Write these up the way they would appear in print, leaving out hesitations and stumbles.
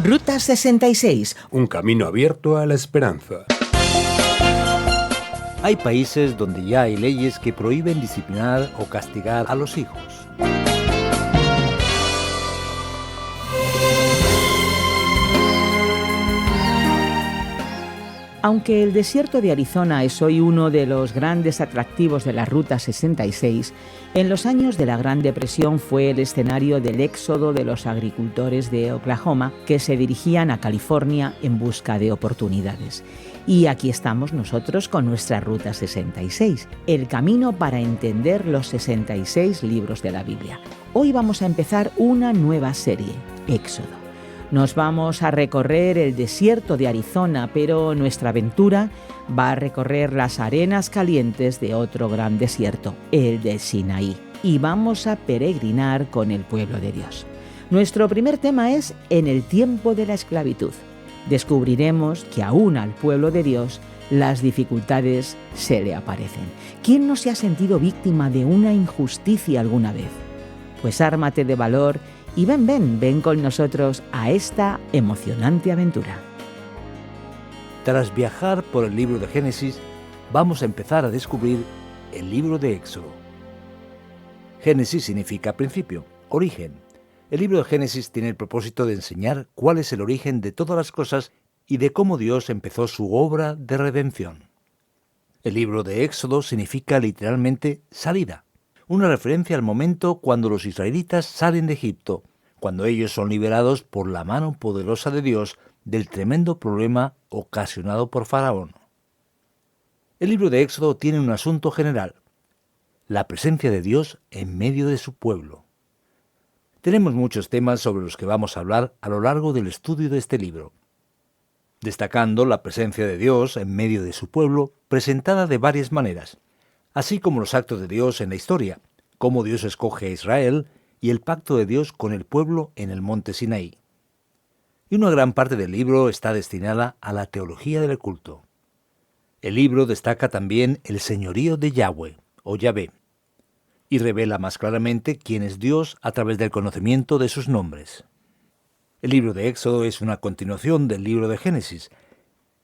Ruta 66. Un camino abierto a la esperanza. Hay países donde ya hay leyes que prohíben disciplinar o castigar a los hijos. Aunque el desierto de Arizona es hoy uno de los grandes atractivos de la Ruta 66, en los años de la Gran Depresión fue el escenario del éxodo de los agricultores de Oklahoma que se dirigían a California en busca de oportunidades. Y aquí estamos nosotros con nuestra Ruta 66, el camino para entender los 66 libros de la Biblia. Hoy vamos a empezar una nueva serie, Éxodo. Nos vamos a recorrer el desierto de Arizona, pero nuestra aventura va a recorrer las arenas calientes de otro gran desierto, el de Sinaí. Y vamos a peregrinar con el pueblo de Dios. Nuestro primer tema es en el tiempo de la esclavitud. Descubriremos que aún al pueblo de Dios las dificultades se le aparecen. ¿Quién no se ha sentido víctima de una injusticia alguna vez? Pues ármate de valor y ven con nosotros a esta emocionante aventura. Tras viajar por el libro de Génesis, vamos a empezar a descubrir el libro de Éxodo. Génesis significa principio, origen. El libro de Génesis tiene el propósito de enseñar cuál es el origen de todas las cosas y de cómo Dios empezó su obra de redención. El libro de Éxodo significa literalmente salida, una referencia al momento cuando los israelitas salen de Egipto, cuando ellos son liberados por la mano poderosa de Dios del tremendo problema ocasionado por Faraón. El libro de Éxodo tiene un asunto general: la presencia de Dios en medio de su pueblo. Tenemos muchos temas sobre los que vamos a hablar a lo largo del estudio de este libro, destacando la presencia de Dios en medio de su pueblo, presentada de varias maneras, así como los actos de Dios en la historia, cómo Dios escoge a Israel y el pacto de Dios con el pueblo en el monte Sinaí. Y una gran parte del libro está destinada a la teología del culto. El libro destaca también el señorío de Yahweh, o Yahvé, y revela más claramente quién es Dios a través del conocimiento de sus nombres. El libro de Éxodo es una continuación del libro de Génesis,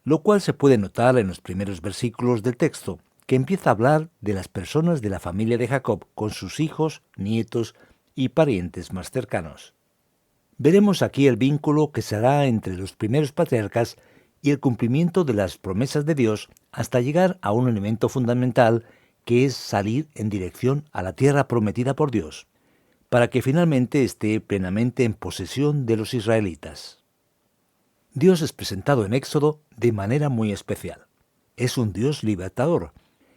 lo cual se puede notar en los primeros versículos del texto, que empieza a hablar de las personas de la familia de Jacob con sus hijos, nietos y parientes más cercanos. Veremos aquí el vínculo que se hará entre los primeros patriarcas y el cumplimiento de las promesas de Dios hasta llegar a un elemento fundamental que es salir en dirección a la tierra prometida por Dios, para que finalmente esté plenamente en posesión de los israelitas. Dios es presentado en Éxodo de manera muy especial. Es un Dios libertador,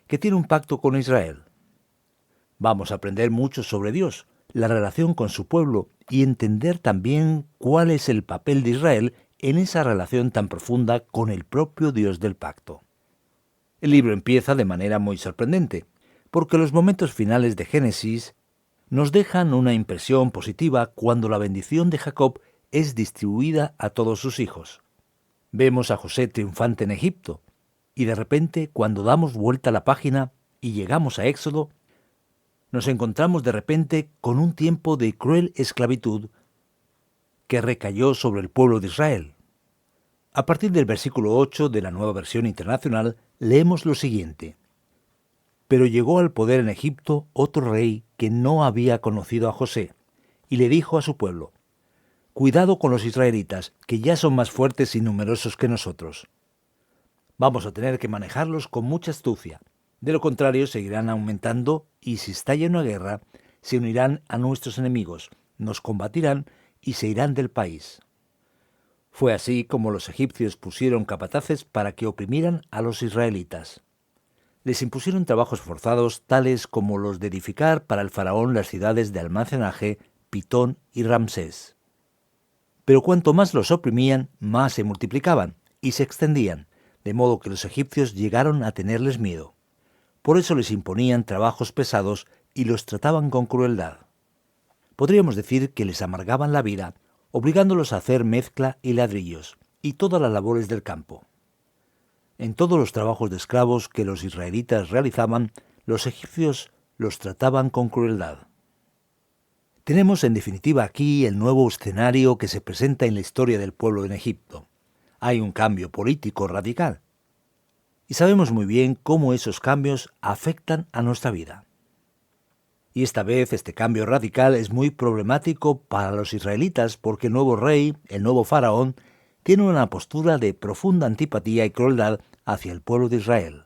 que tiene un pacto con Israel. Vamos a aprender mucho sobre Dios, la relación con su pueblo y entender también cuál es el papel de Israel en esa relación tan profunda con el propio Dios del pacto. El libro empieza de manera muy sorprendente, porque los momentos finales de Génesis nos dejan una impresión positiva cuando la bendición de Jacob es distribuida a todos sus hijos. Vemos a José triunfante en Egipto, y de repente, cuando damos vuelta a la página y llegamos a Éxodo, nos encontramos de repente con un tiempo de cruel esclavitud que recayó sobre el pueblo de Israel. A partir del versículo 8 de la Nueva Versión Internacional, leemos lo siguiente: Pero llegó al poder en Egipto otro rey que no había conocido a José, y le dijo a su pueblo: Cuidado con los israelitas, que ya son más fuertes y numerosos que nosotros. Vamos a tener que manejarlos con mucha astucia. De lo contrario, seguirán aumentando y si estalla una guerra, se unirán a nuestros enemigos, nos combatirán y se irán del país. Fue así como los egipcios pusieron capataces para que oprimieran a los israelitas. Les impusieron trabajos forzados tales como los de edificar para el faraón las ciudades de almacenaje, Pitón y Ramsés. Pero cuanto más los oprimían, más se multiplicaban y se extendían, de modo que los egipcios llegaron a tenerles miedo. Por eso les imponían trabajos pesados y los trataban con crueldad. Podríamos decir que les amargaban la vida, obligándolos a hacer mezcla y ladrillos, y todas las labores del campo. En todos los trabajos de esclavos que los israelitas realizaban, los egipcios los trataban con crueldad. Tenemos en definitiva aquí el nuevo escenario que se presenta en la historia del pueblo en Egipto. Hay un cambio político radical. Y sabemos muy bien cómo esos cambios afectan a nuestra vida. Y esta vez este cambio radical es muy problemático para los israelitas porque el nuevo rey, el nuevo faraón, tiene una postura de profunda antipatía y crueldad hacia el pueblo de Israel.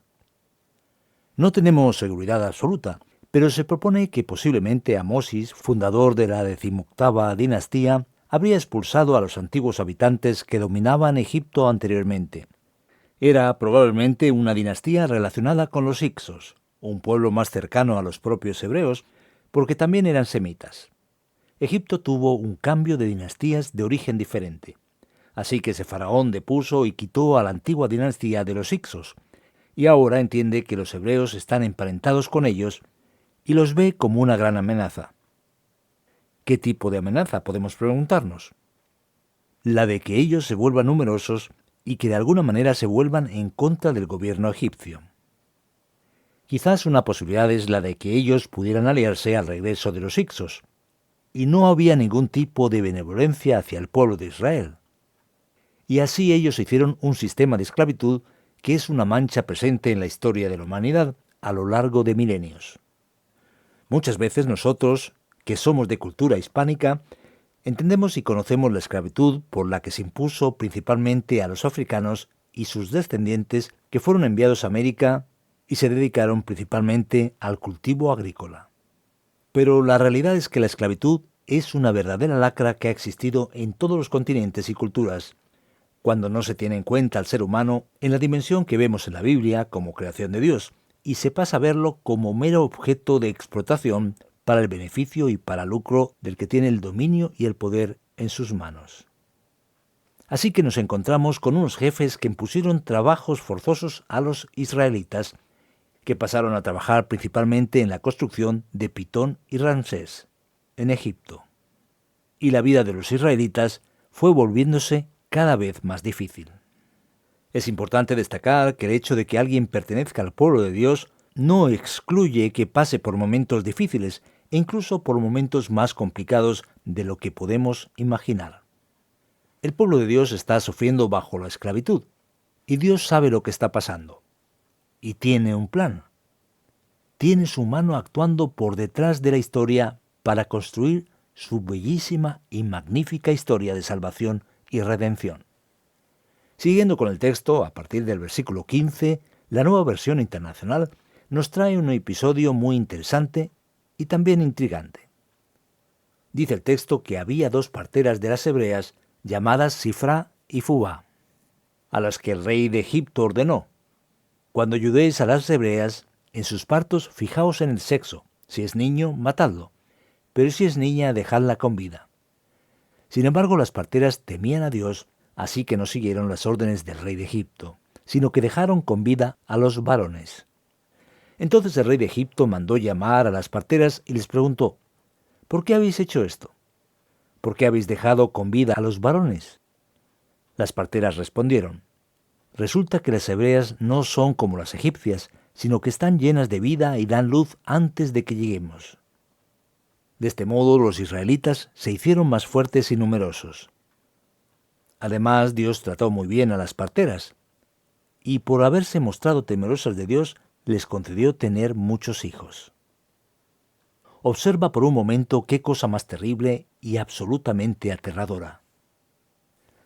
No tenemos seguridad absoluta, pero se propone que posiblemente Amosis, fundador de la 18ª dinastía, habría expulsado a los antiguos habitantes que dominaban Egipto anteriormente. Era probablemente una dinastía relacionada con los hicsos, un pueblo más cercano a los propios hebreos, porque también eran semitas. Egipto tuvo un cambio de dinastías de origen diferente. Así que ese faraón depuso y quitó a la antigua dinastía de los hicsos, y ahora entiende que los hebreos están emparentados con ellos y los ve como una gran amenaza. ¿Qué tipo de amenaza, podemos preguntarnos? La de que ellos se vuelvan numerosos y que de alguna manera se vuelvan en contra del gobierno egipcio. Quizás una posibilidad es la de que ellos pudieran aliarse al regreso de los hicsos, y no había ningún tipo de benevolencia hacia el pueblo de Israel. Y así ellos hicieron un sistema de esclavitud que es una mancha presente en la historia de la humanidad a lo largo de milenios. Muchas veces nosotros, que somos de cultura hispánica, entendemos y conocemos la esclavitud por la que se impuso principalmente a los africanos y sus descendientes que fueron enviados a América y se dedicaron principalmente al cultivo agrícola. Pero la realidad es que la esclavitud es una verdadera lacra que ha existido en todos los continentes y culturas, cuando no se tiene en cuenta al ser humano en la dimensión que vemos en la Biblia como creación de Dios, y se pasa a verlo como mero objeto de explotación para el beneficio y para el lucro del que tiene el dominio y el poder en sus manos. Así que nos encontramos con unos jefes que impusieron trabajos forzosos a los israelitas, que pasaron a trabajar principalmente en la construcción de Pitón y Ramsés, en Egipto. Y la vida de los israelitas fue volviéndose cada vez más difícil. Es importante destacar que el hecho de que alguien pertenezca al pueblo de Dios no excluye que pase por momentos difíciles e incluso por momentos más complicados de lo que podemos imaginar. El pueblo de Dios está sufriendo bajo la esclavitud, y Dios sabe lo que está pasando. Y tiene un plan. Tiene su mano actuando por detrás de la historia para construir su bellísima y magnífica historia de salvación y redención. Siguiendo con el texto, a partir del versículo 15, la Nueva Versión Internacional nos trae un episodio muy interesante y también intrigante. Dice el texto que había dos parteras de las hebreas llamadas Sifra y Fubá, a las que el rey de Egipto ordenó: cuando ayudéis a las hebreas en sus partos, fijaos en el sexo. Si es niño, matadlo, pero si es niña, dejadla con vida. Sin embargo, las parteras temían a Dios, así que no siguieron las órdenes del rey de Egipto, sino que dejaron con vida a los varones. Entonces el rey de Egipto mandó llamar a las parteras y les preguntó: ¿por qué habéis hecho esto? ¿Por qué habéis dejado con vida a los varones? Las parteras respondieron: resulta que las hebreas no son como las egipcias, sino que están llenas de vida y dan luz antes de que lleguemos. De este modo los israelitas se hicieron más fuertes y numerosos. Además, Dios trató muy bien a las parteras, y por haberse mostrado temerosas de Dios, les concedió tener muchos hijos. Observa por un momento qué cosa más terrible y absolutamente aterradora.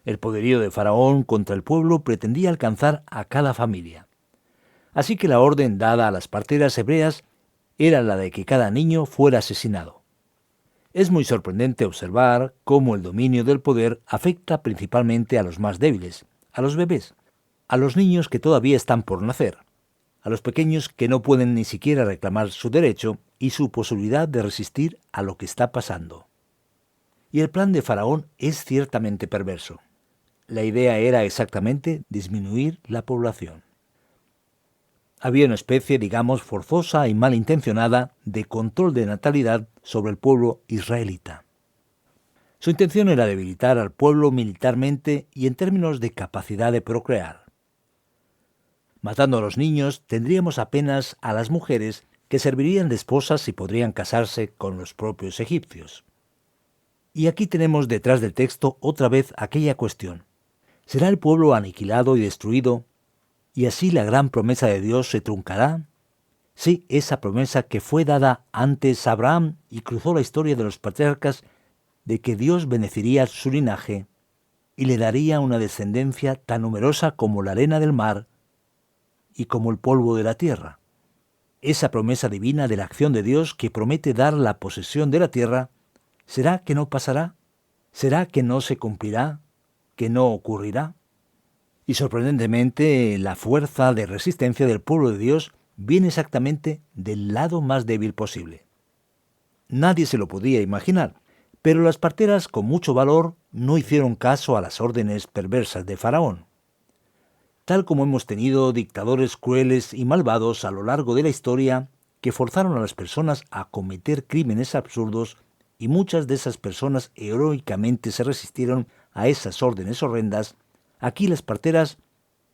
El poderío de Faraón contra el pueblo pretendía alcanzar a cada familia. Así que la orden dada a las parteras hebreas era la de que cada niño fuera asesinado. Es muy sorprendente observar cómo el dominio del poder afecta principalmente a los más débiles, a los bebés, a los niños que todavía están por nacer, a los pequeños que no pueden ni siquiera reclamar su derecho y su posibilidad de resistir a lo que está pasando. Y el plan de Faraón es ciertamente perverso. La idea era exactamente disminuir la población. Había una especie, digamos, forzosa y malintencionada de control de natalidad sobre el pueblo israelita. Su intención era debilitar al pueblo militarmente y en términos de capacidad de procrear. Matando a los niños, tendríamos apenas a las mujeres que servirían de esposas y podrían casarse con los propios egipcios. Y aquí tenemos detrás del texto otra vez aquella cuestión. ¿Será el pueblo aniquilado y destruido? ¿Y así la gran promesa de Dios se truncará? Sí, esa promesa que fue dada antes a Abraham y cruzó la historia de los patriarcas de que Dios bendeciría su linaje y le daría una descendencia tan numerosa como la arena del mar y como el polvo de la tierra. Esa promesa divina de la acción de Dios que promete dar la posesión de la tierra, ¿será que no pasará? ¿Será que no se cumplirá? ¿Que no ocurrirá? Y sorprendentemente, la fuerza de resistencia del pueblo de Dios viene exactamente del lado más débil posible. Nadie se lo podía imaginar, pero las parteras con mucho valor no hicieron caso a las órdenes perversas de Faraón. Tal como hemos tenido dictadores crueles y malvados a lo largo de la historia que forzaron a las personas a cometer crímenes absurdos, y muchas de esas personas heroicamente se resistieron a esas órdenes horrendas, aquí las parteras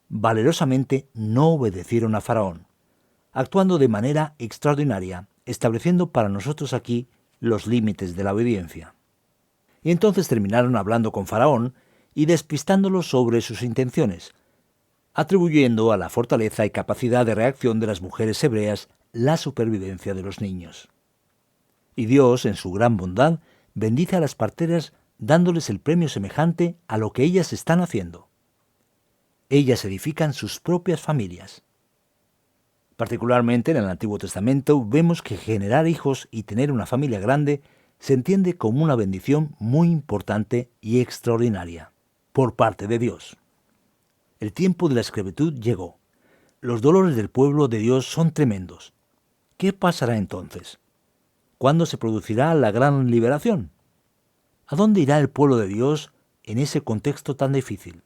valerosamente no obedecieron a Faraón, actuando de manera extraordinaria, estableciendo para nosotros aquí los límites de la obediencia. Y entonces terminaron hablando con Faraón y despistándolo sobre sus intenciones, atribuyendo a la fortaleza y capacidad de reacción de las mujeres hebreas la supervivencia de los niños. Y Dios, en su gran bondad, bendice a las parteras dándoles el premio semejante a lo que ellas están haciendo. Ellas edifican sus propias familias. Particularmente en el Antiguo Testamento vemos que generar hijos y tener una familia grande se entiende como una bendición muy importante y extraordinaria por parte de Dios. El tiempo de la esclavitud llegó. Los dolores del pueblo de Dios son tremendos. ¿Qué pasará entonces? ¿Cuándo se producirá la gran liberación? ¿A dónde irá el pueblo de Dios en ese contexto tan difícil?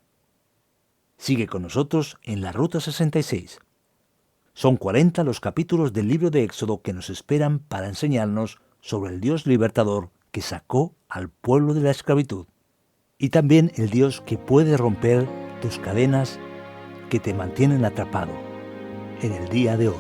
Sigue con nosotros en la Ruta 66. Son 40 los capítulos del libro de Éxodo que nos esperan para enseñarnos sobre el Dios libertador que sacó al pueblo de la esclavitud, y también el Dios que puede romper tus cadenas que te mantienen atrapado en el día de hoy.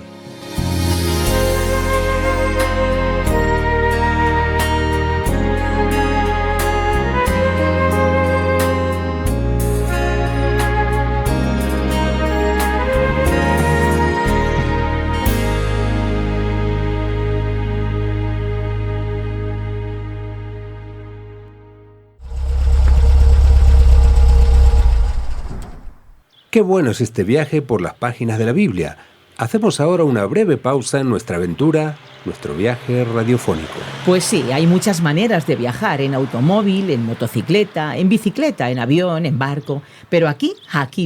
Qué bueno es este viaje por las páginas de la Biblia. Hacemos ahora una breve pausa en nuestra aventura, nuestro viaje radiofónico. Pues sí, hay muchas maneras de viajar, en automóvil, en motocicleta, en bicicleta, en avión, en barco. Pero aquí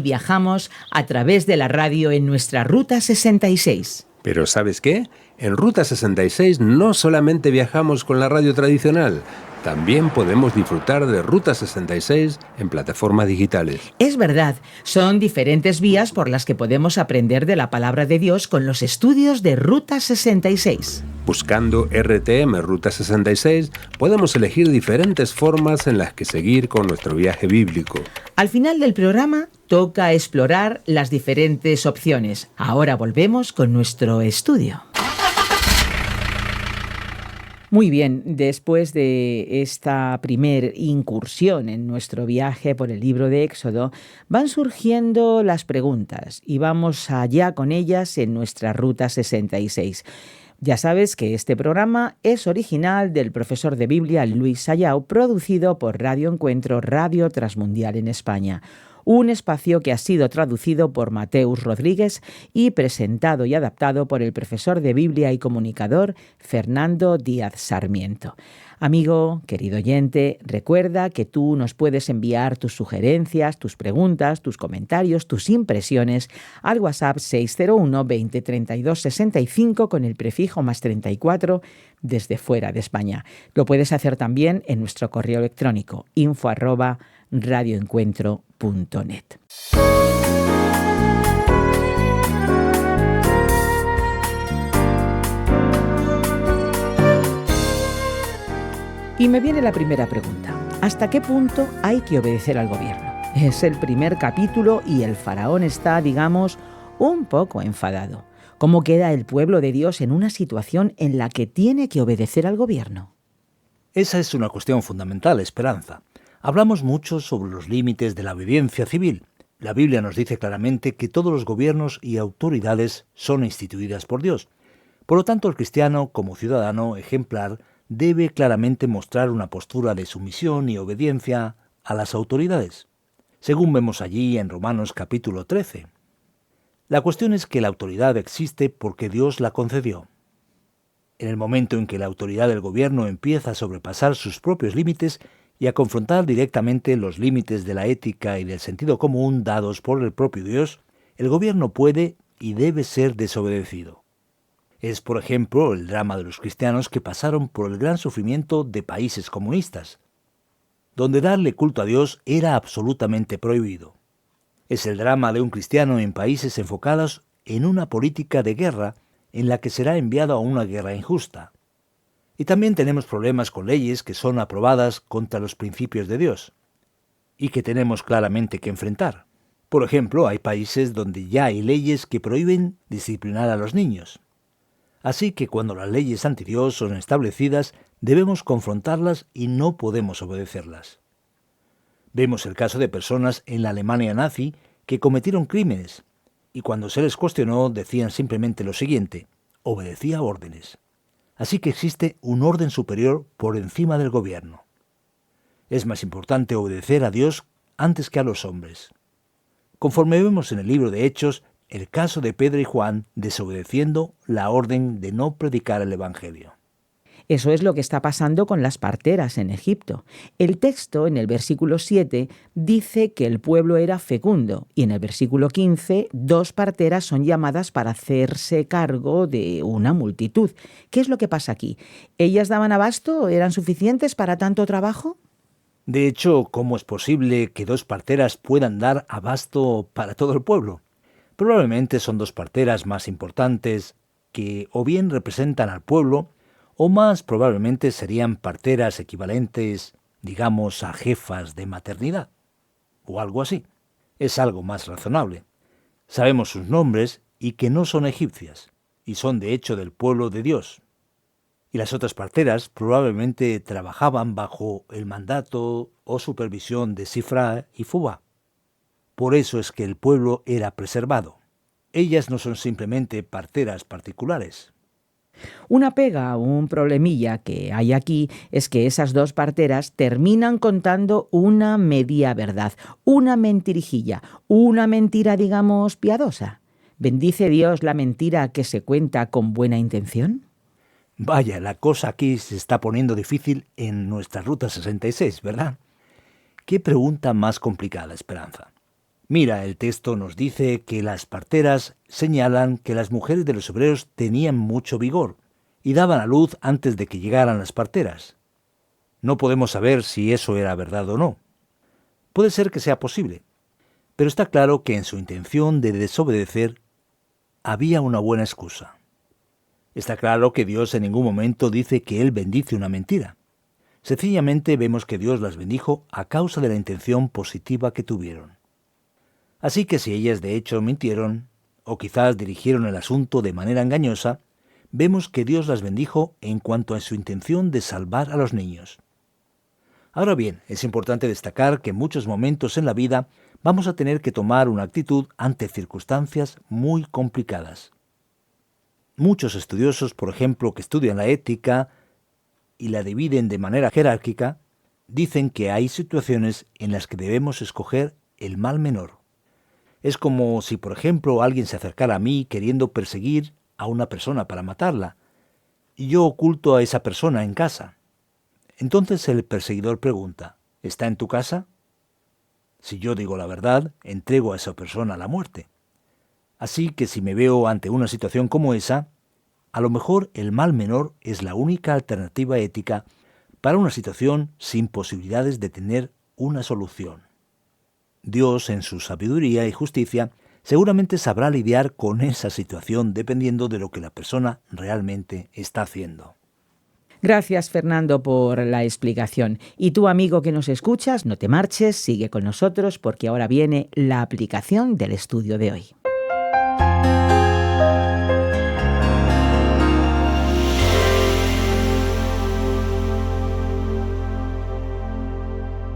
viajamos a través de la radio en nuestra Ruta 66. Pero ¿sabes qué? En Ruta 66 no solamente viajamos con la radio tradicional, también podemos disfrutar de Ruta 66 en plataformas digitales. Es verdad, son diferentes vías por las que podemos aprender de la palabra de Dios con los estudios de Ruta 66. Buscando RTM Ruta 66, podemos elegir diferentes formas en las que seguir con nuestro viaje bíblico. Al final del programa, toca explorar las diferentes opciones. Ahora volvemos con nuestro estudio. Muy bien, después de esta primer incursión en nuestro viaje por el libro de Éxodo, van surgiendo las preguntas y vamos allá con ellas en nuestra Ruta 66. Ya sabes que este programa es original del profesor de Biblia Luis Sayao, producido por Radio Encuentro, Radio Transmundial en España. Un espacio que ha sido traducido por Mateus Rodríguez y presentado y adaptado por el profesor de Biblia y comunicador Fernando Díaz Sarmiento. Amigo, querido oyente, recuerda que tú nos puedes enviar tus sugerencias, tus preguntas, tus comentarios, tus impresiones al WhatsApp 601 20 32 65 con el prefijo +34 desde fuera de España. Lo puedes hacer también en nuestro correo electrónico info@radioencuentro.net. Y me viene la primera pregunta. ¿Hasta qué punto hay que obedecer al gobierno? Es el primer capítulo y el faraón está, digamos, un poco enfadado. ¿Cómo queda el pueblo de Dios en una situación en la que tiene que obedecer al gobierno? Esa es una cuestión fundamental, Esperanza. Hablamos mucho sobre los límites de la obediencia civil. La Biblia nos dice claramente que todos los gobiernos y autoridades son instituidas por Dios. Por lo tanto, el cristiano, como ciudadano ejemplar, debe claramente mostrar una postura de sumisión y obediencia a las autoridades, según vemos allí en Romanos capítulo 13. La cuestión es que la autoridad existe porque Dios la concedió. En el momento en que la autoridad del gobierno empieza a sobrepasar sus propios límites y a confrontar directamente los límites de la ética y del sentido común dados por el propio Dios, el gobierno puede y debe ser desobedecido. Es, por ejemplo, el drama de los cristianos que pasaron por el gran sufrimiento de países comunistas, donde darle culto a Dios era absolutamente prohibido. Es el drama de un cristiano en países enfocados en una política de guerra en la que será enviado a una guerra injusta. Y también tenemos problemas con leyes que son aprobadas contra los principios de Dios y que tenemos claramente que enfrentar. Por ejemplo, hay países donde ya hay leyes que prohíben disciplinar a los niños. Así que cuando las leyes anti Dios son establecidas, debemos confrontarlas y no podemos obedecerlas. Vemos el caso de personas en la Alemania nazi que cometieron crímenes y cuando se les cuestionó decían simplemente lo siguiente: obedecía órdenes. Así que existe un orden superior por encima del gobierno. Es más importante obedecer a Dios antes que a los hombres. Conforme vemos en el libro de Hechos, el caso de Pedro y Juan desobedeciendo la orden de no predicar el Evangelio. Eso es lo que está pasando con las parteras en Egipto. El texto, en el versículo 7, dice que el pueblo era fecundo, y en el versículo 15, 2 parteras son llamadas para hacerse cargo de una multitud. ¿Qué es lo que pasa aquí? ¿Ellas daban abasto? ¿Eran suficientes para tanto trabajo? De hecho, ¿cómo es posible que 2 parteras puedan dar abasto para todo el pueblo? Probablemente son 2 parteras más importantes que o bien representan al pueblo, o más probablemente serían parteras equivalentes, digamos, a jefas de maternidad, o algo así. Es algo más razonable. Sabemos sus nombres y que no son egipcias, y son de hecho del pueblo de Dios. Y las otras parteras probablemente trabajaban bajo el mandato o supervisión de Sifra y Fubá. Por eso es que el pueblo era preservado. Ellas no son simplemente parteras particulares. Una pega o un problemilla que hay aquí es que esas 2 parteras terminan contando una media verdad, una mentirijilla, una mentira, digamos, piadosa. ¿Bendice Dios la mentira que se cuenta con buena intención? Vaya, la cosa aquí se está poniendo difícil en nuestra Ruta 66, ¿verdad? ¿Qué pregunta más complicada, Esperanza? Mira, el texto nos dice que las parteras señalan que las mujeres de los hebreos tenían mucho vigor y daban a luz antes de que llegaran las parteras. No podemos saber si eso era verdad o no. Puede ser que sea posible, pero está claro que en su intención de desobedecer había una buena excusa. Está claro que Dios en ningún momento dice que Él bendice una mentira. Sencillamente vemos que Dios las bendijo a causa de la intención positiva que tuvieron. Así que si ellas de hecho mintieron, o quizás dirigieron el asunto de manera engañosa, vemos que Dios las bendijo en cuanto a su intención de salvar a los niños. Ahora bien, es importante destacar que en muchos momentos en la vida vamos a tener que tomar una actitud ante circunstancias muy complicadas. Muchos estudiosos, por ejemplo, que estudian la ética y la dividen de manera jerárquica, dicen que hay situaciones en las que debemos escoger el mal menor. Es como si, por ejemplo, alguien se acercara a mí queriendo perseguir a una persona para matarla, y yo oculto a esa persona en casa. Entonces el perseguidor pregunta: ¿está en tu casa? Si yo digo la verdad, entrego a esa persona a la muerte. Así que si me veo ante una situación como esa, a lo mejor el mal menor es la única alternativa ética para una situación sin posibilidades de tener una solución. Dios, en su sabiduría y justicia, seguramente sabrá lidiar con esa situación dependiendo de lo que la persona realmente está haciendo. Gracias, Fernando, por la explicación. Y tú, amigo que nos escuchas, no te marches, sigue con nosotros porque ahora viene la aplicación del estudio de hoy.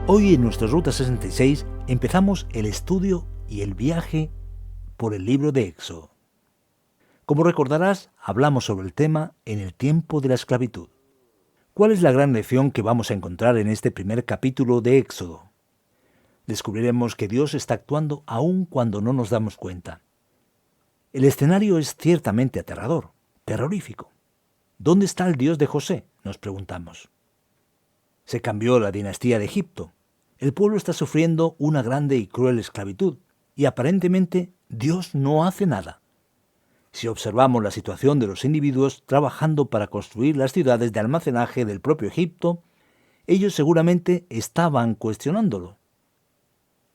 Hoy en nuestra Ruta 66 empezamos el estudio y el viaje por el libro de Éxodo. Como recordarás, hablamos sobre el tema en el tiempo de la esclavitud. ¿Cuál es la gran lección que vamos a encontrar en este primer capítulo de Éxodo? Descubriremos que Dios está actuando aun cuando no nos damos cuenta. El escenario es ciertamente aterrador, terrorífico. ¿Dónde está el Dios de José?, nos preguntamos. Se cambió la dinastía de Egipto. El pueblo está sufriendo una grande y cruel esclavitud y aparentemente Dios no hace nada. Si observamos la situación de los individuos trabajando para construir las ciudades de almacenaje del propio Egipto, ellos seguramente estaban cuestionándolo.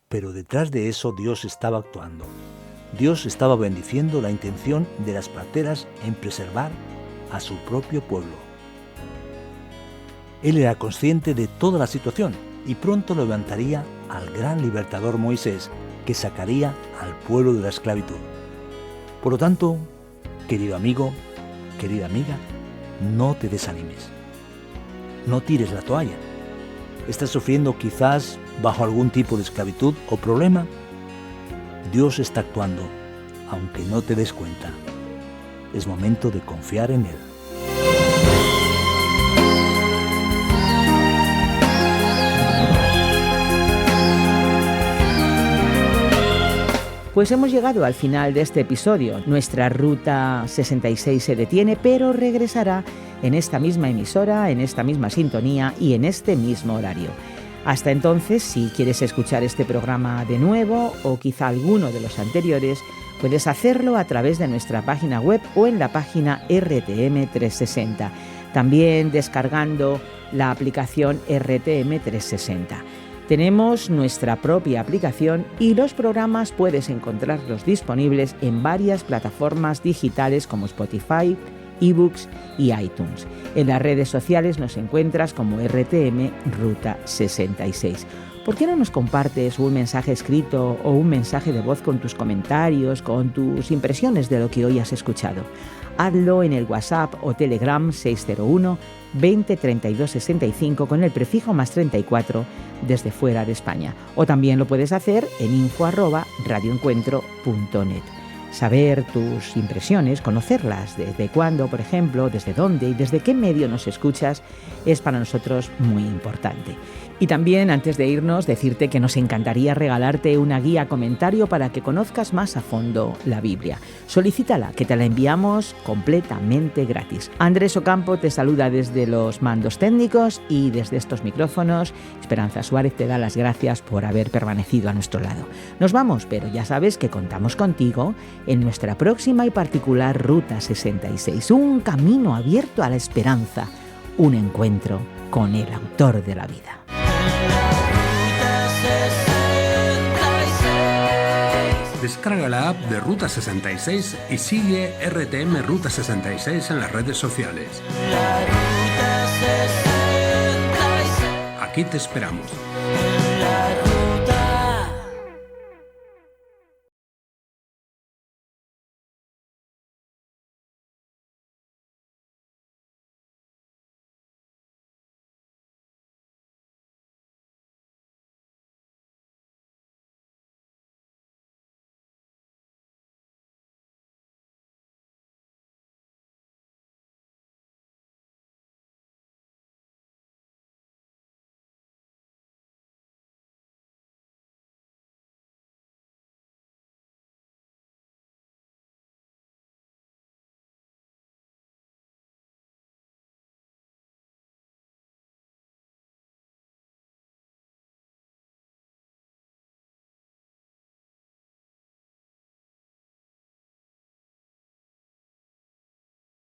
Pero detrás de eso Dios estaba actuando. Dios estaba bendiciendo la intención de las parteras en preservar a su propio pueblo. Él era consciente de toda la situación y pronto levantaría al gran libertador Moisés, que sacaría al pueblo de la esclavitud. Por lo tanto, querido amigo, querida amiga, no te desanimes. No tires la toalla. ¿Estás sufriendo quizás bajo algún tipo de esclavitud o problema? Dios está actuando, aunque no te des cuenta. Es momento de confiar en Él. Pues hemos llegado al final de este episodio. Nuestra Ruta 66 se detiene, pero regresará en esta misma emisora, en esta misma sintonía y en este mismo horario. Hasta entonces, si quieres escuchar este programa de nuevo o quizá alguno de los anteriores, puedes hacerlo a través de nuestra página web o en la página RTM 360. También descargando la aplicación RTM 360. Tenemos nuestra propia aplicación y los programas puedes encontrarlos disponibles en varias plataformas digitales como Spotify, eBooks y iTunes. En las redes sociales nos encuentras como RTM Ruta 66. ¿Por qué no nos compartes un mensaje escrito o un mensaje de voz con tus comentarios, con tus impresiones de lo que hoy has escuchado? Hazlo en el WhatsApp o Telegram 601 20 32 65 con el prefijo +34 desde fuera de España. O también lo puedes hacer en info@radioencuentro.net. Saber tus impresiones, conocerlas, desde cuándo, por ejemplo, desde dónde y desde qué medio nos escuchas, es para nosotros muy importante. Y también, antes de irnos, decirte que nos encantaría regalarte una guía comentario para que conozcas más a fondo la Biblia. Solicítala, que te la enviamos completamente gratis. Andrés Ocampo te saluda desde los mandos técnicos y desde estos micrófonos. Esperanza Suárez te da las gracias por haber permanecido a nuestro lado. Nos vamos, pero ya sabes que contamos contigo en nuestra próxima y particular Ruta 66. Un camino abierto a la esperanza, un encuentro con el autor de la vida. Descarga la app de Ruta 66 y sigue RTM Ruta 66 en las redes sociales. Aquí te esperamos.